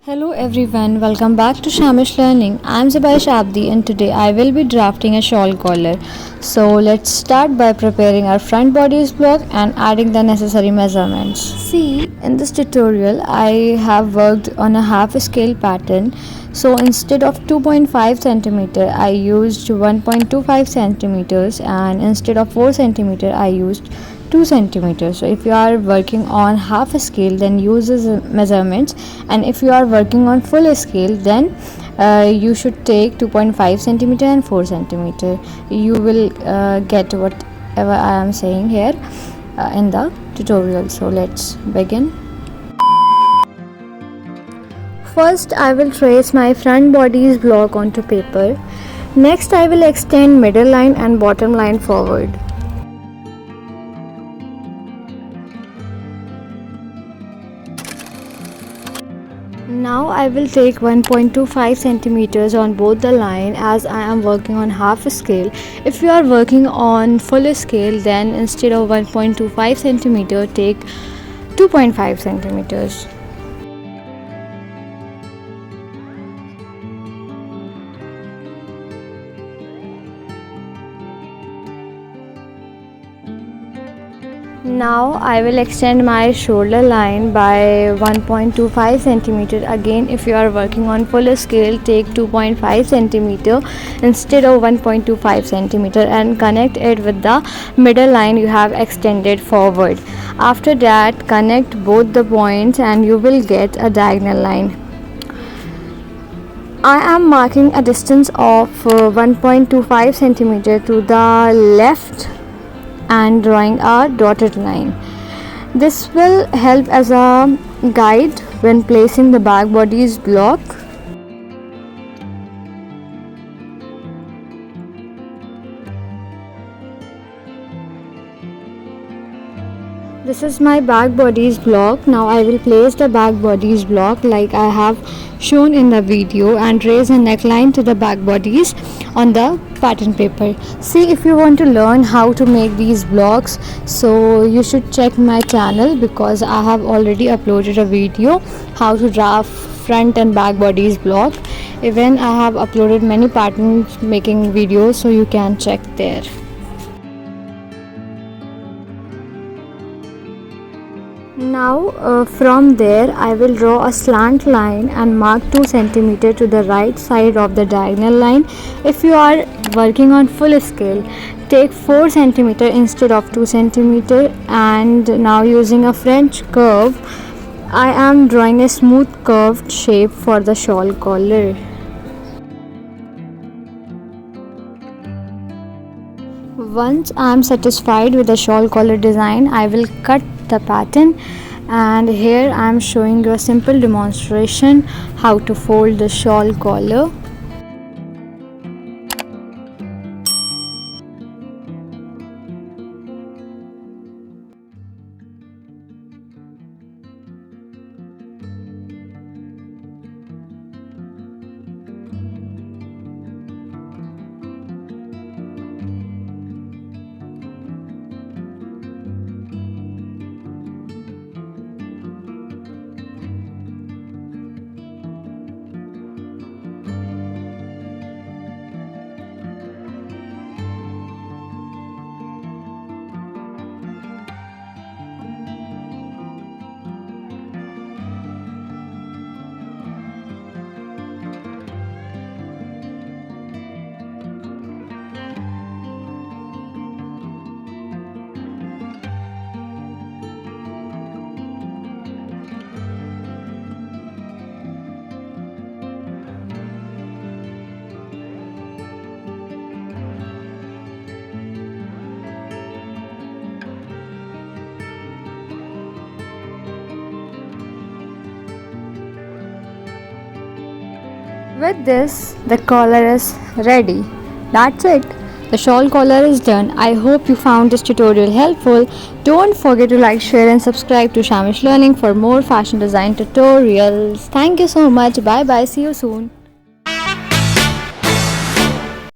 Hello everyone, welcome back to Shamish Learning. I'm Zabaish Abdi and today I will be drafting a shawl collar. So let's start by preparing our front bodice block and adding the necessary measurements. See, in this tutorial I have worked on a half scale pattern. So instead of 2.5 centimeter I used 1.25 centimeters, and instead of 4 centimeter I used 2 centimeters. So if you are working on half a scale, then use these measurements, and if you are working on full scale, then you should take 2.5 centimeter and 4 centimeter. You will get whatever I am saying here in the tutorial. So let's begin. First I will trace my front bodice block onto paper. Next I will extend middle line and bottom line forward. Now I will take 1.25 centimeters on both the line, as I am working on half scale. If you are working on full scale, then instead of 1.25 centimeter take 2.5 centimeters. Now I will extend my shoulder line by 1.25 centimeter. Again, if you are working on full scale, take 2.5 centimeter instead of 1.25 centimeter and connect it with the middle line you have extended forward. After that, connect both the points and you will get a diagonal line. I am marking a distance of 1.25 centimeter to the left and drawing a dotted line. This will help as a guide when placing the back bodice block. This is my back bodice block. Now I will place the back bodice block like I have shown in the video and trace a neckline to the back bodice on the pattern paper. See, if you want to learn how to make these blocks, so you should check my channel, because I have already uploaded a video how to draft front and back bodice block. Even I have uploaded many pattern making videos, so you can check there. Now from there I will draw a slant line and mark 2 centimeter to the right side of the diagonal line. If you are working on full scale, take 4 centimeter instead of 2 centimeter. And now, using a French curve, I am drawing a smooth curved shape for the shawl collar. Once I am satisfied with the shawl collar design, I will cut the pattern, and here I am showing you a simple demonstration how to fold the shawl collar. With this, the collar is ready. That's it. The shawl collar is done. I hope you found this tutorial helpful. Don't forget to like, share and subscribe to Shamish Learning for more fashion design tutorials. Thank you so much. Bye bye. See you soon.